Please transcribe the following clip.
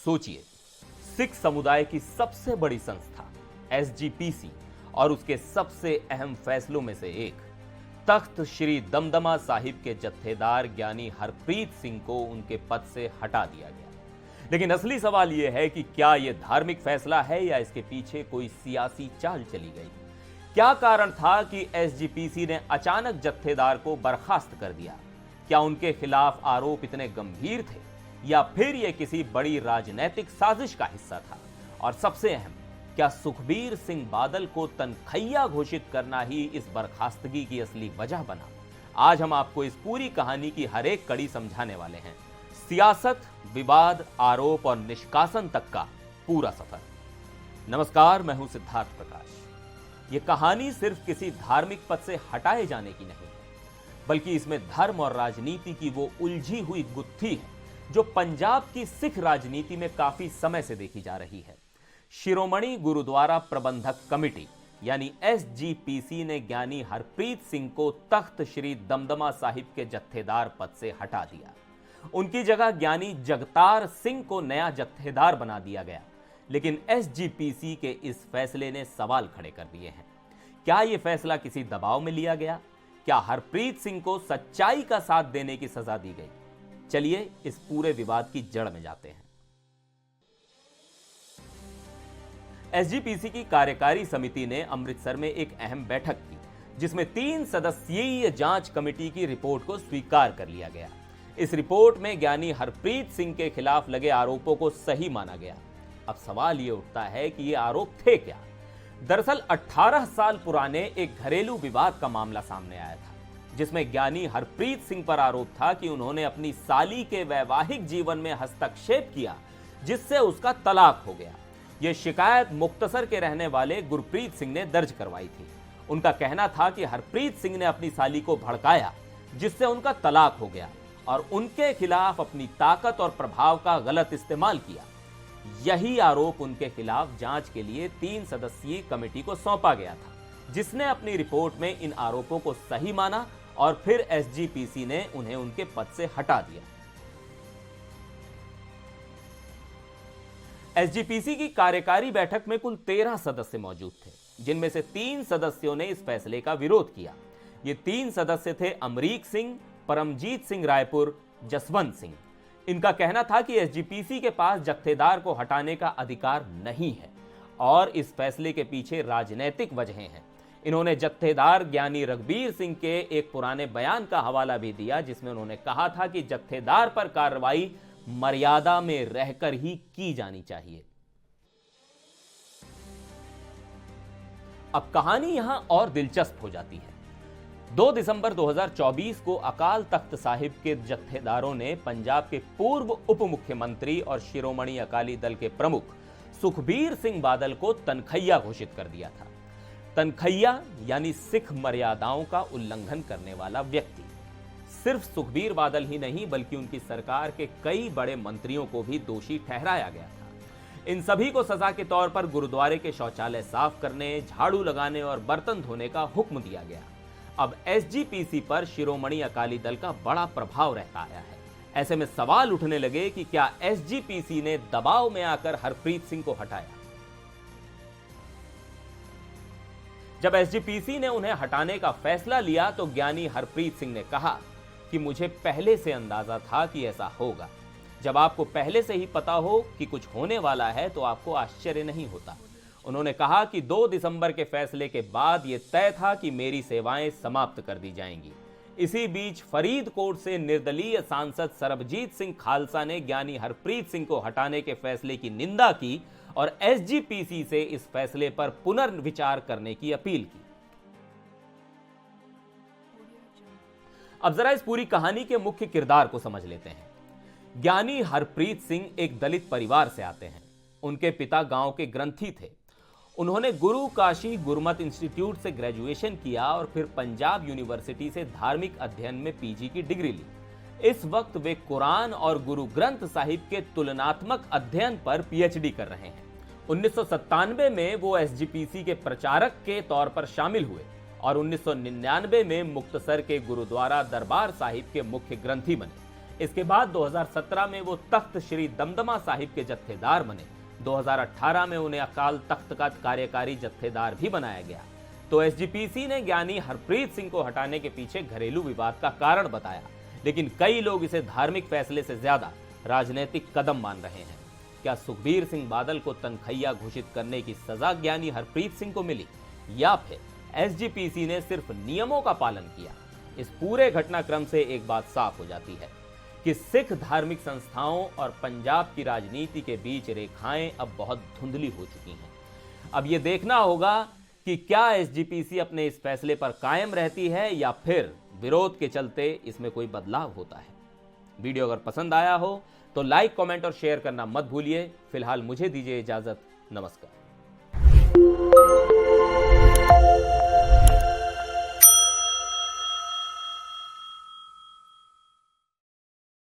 सोचिए, सिख समुदाय की सबसे बड़ी संस्था एसजीपीसी और उसके सबसे अहम फैसलों में से एक, तख्त श्री दमदमा साहिब के जत्थेदार ज्ञानी हरप्रीत सिंह को उनके पद से हटा दिया गया। लेकिन असली सवाल यह है कि क्या यह धार्मिक फैसला है या इसके पीछे कोई सियासी चाल चली गई? क्या कारण था कि एसजीपीसी ने अचानक जत्थेदार को बर्खास्त कर दिया? क्या उनके खिलाफ आरोप इतने गंभीर थे या फिर यह किसी बड़ी राजनीतिक साजिश का हिस्सा था? और सबसे अहम, क्या सुखबीर सिंह बादल को तनखैया घोषित करना ही इस बर्खास्तगी की असली वजह बना? आज हम आपको इस पूरी कहानी की हर एक कड़ी समझाने वाले हैं। सियासत, विवाद, आरोप और निष्कासन तक का पूरा सफर। नमस्कार, मैं हूं सिद्धार्थ प्रकाश। यह कहानी सिर्फ किसी धार्मिक पद से हटाए जाने की नहीं है, बल्कि इसमें धर्म और राजनीति की वो उलझी हुई गुत्थी है जो पंजाब की सिख राजनीति में काफी समय से देखी जा रही है। शिरोमणि गुरुद्वारा प्रबंधक कमेटी यानी एसजीपीसी ने ज्ञानी हरप्रीत सिंह को तख्त श्री दमदमा साहिब के जत्थेदार पद से हटा दिया। उनकी जगह ज्ञानी जगतार सिंह को नया जत्थेदार बना दिया गया। लेकिन एसजीपीसी के इस फैसले ने सवाल खड़े कर दिए हैं। क्या यह फैसला किसी दबाव में लिया गया? क्या हरप्रीत सिंह को सच्चाई का साथ देने की सजा दी गई? चलिए इस पूरे विवाद की जड़ में जाते हैं। एसजीपीसी की कार्यकारी समिति ने अमृतसर में एक अहम बैठक की, जिसमें 3 सदस्यीय जांच कमेटी की रिपोर्ट को स्वीकार कर लिया गया। इस रिपोर्ट में ज्ञानी हरप्रीत सिंह के खिलाफ लगे आरोपों को सही माना गया। अब सवाल यह उठता है कि ये आरोप थे क्या? दरअसल 18 साल पुराने एक घरेलू विवाद का मामला सामने आया था, जिसमें ज्ञानी हरप्रीत सिंह पर आरोप था कि उन्होंने अपनी साली के वैवाहिक जीवन में हस्तक्षेप किया, जिससे उसका तलाक हो गया। यह शिकायत मुक्तसर के रहने वाले गुरप्रीत सिंह ने दर्ज करवाई थी। उनका कहना था कि हरप्रीत सिंह ने अपनी साली को भड़काया, जिससे उनका तलाक हो गया और उनके खिलाफ अपनी ताकत और प्रभाव का गलत इस्तेमाल किया। यही आरोप उनके खिलाफ जांच के लिए 3 सदस्यीय कमेटी को सौंपा गया था, जिसने अपनी रिपोर्ट में इन आरोपों को सही माना और फिर एसजीपीसी ने उन्हें उनके पद से हटा दिया। एसजीपीसी की कार्यकारी बैठक में कुल 13 सदस्य मौजूद थे, जिनमें से 3 सदस्यों ने इस फैसले का विरोध किया। ये 3 सदस्य थे अमरीक सिंह, परमजीत सिंह रायपुर, जसवंत सिंह। इनका कहना था कि एसजीपीसी के पास जत्थेदार को हटाने का अधिकार नहीं है और इस फैसले के पीछे राजनीतिक वजहें हैं। इन्होंने जत्थेदार ज्ञानी रघबीर सिंह के एक पुराने बयान का हवाला भी दिया, जिसमें उन्होंने कहा था कि जत्थेदार पर कार्रवाई मर्यादा में रहकर ही की जानी चाहिए। अब कहानी यहां और दिलचस्प हो जाती है। 2 दिसंबर 2024 को अकाल तख्त साहिब के जत्थेदारों ने पंजाब के पूर्व उप मुख्यमंत्री और शिरोमणि अकाली दल के प्रमुख सुखबीर सिंह बादल को तनखैया घोषित कर दिया था। तनखैया यानी सिख मर्यादाओं का उल्लंघन करने वाला व्यक्ति। सिर्फ सुखबीर बादल ही नहीं, बल्कि उनकी सरकार के कई बड़े मंत्रियों को भी दोषी ठहराया गया था। इन सभी को सजा के तौर पर गुरुद्वारे के शौचालय साफ करने, झाड़ू लगाने और बर्तन धोने का हुक्म दिया गया। अब एसजीपीसी पर शिरोमणि अकाली दल का बड़ा प्रभाव रहता आया है। ऐसे में सवाल उठने लगे कि क्या एसजीपीसी ने दबाव में आकर हरप्रीत सिंह को हटाया? जब एसजीपीसी ने उन्हें हटाने का फैसला लिया तो ज्ञानी हरप्रीत सिंह ने कहा कि मुझे पहले से अंदाजा था कि ऐसा होगा। जब आपको पहले से ही पता हो कि कुछ होने वाला है तो आपको आश्चर्य नहीं होता। उन्होंने कहा कि 2 दिसंबर के फैसले के बाद यह तय था कि मेरी सेवाएं समाप्त कर दी जाएंगी। इसी बीच फरीदकोट से निर्दलीय सांसद सरबजीत सिंह खालसा ने ज्ञानी हरप्रीत सिंह को हटाने के फैसले की निंदा की और एसजीपीसी से इस फैसले पर पुनर्विचार करने की अपील की। अब जरा इस पूरी कहानी के मुख्य किरदार को समझ लेते हैं। ज्ञानी हरप्रीत सिंह एक दलित परिवार से आते हैं। उनके पिता गांव के ग्रंथी थे। उन्होंने गुरु काशी गुरमत इंस्टीट्यूट से ग्रेजुएशन किया और फिर पंजाब यूनिवर्सिटी से धार्मिक अध्ययन में पीजी की डिग्री ली। इस वक्त वे कुरान और गुरु ग्रंथ साहिब के तुलनात्मक अध्ययन पर पीएचडी कर रहे हैं। 1997 में वो एसजीपीसी के प्रचारक के तौर पर शामिल हुए और 1999 में मुक्तसर के गुरुद्वारा दरबार साहिब के मुख्य ग्रंथी बने। इसके बाद 2017 में वो तख्त श्री दमदमा साहिब के जत्थेदार बने। 2018 में उन्हें अकाल तख्त का कार्यकारी जत्थेदार भी बनाया गया। तो एसजीपीसी ने ज्ञानी हरप्रीत सिंह को हटाने के पीछे घरेलू विवाद का कारण बताया, लेकिन कई लोग इसे धार्मिक फैसले से ज्यादा राजनीतिक कदम मान रहे हैं। क्या सुखबीर सिंह बादल को तनखैया घोषित करने की सजा ज्ञानी हरप्रीत सिंह को मिली, या फिर एसजीपीसी ने सिर्फ नियमों का पालन किया? इस पूरे घटनाक्रम से एक बात साफ हो जाती है कि सिख धार्मिक संस्थाओं और पंजाब की राजनीति के बीच रेखाएं अब बहुत धुंधली हो चुकी हैं। अब यह देखना होगा कि क्या एसजीपीसी अपने इस फैसले पर कायम रहती है या फिर विरोध के चलते इसमें कोई बदलाव होता है। वीडियो अगर पसंद आया हो तो लाइक, कमेंट और शेयर करना मत भूलिए। फिलहाल मुझे दीजिए इजाजत। नमस्कार।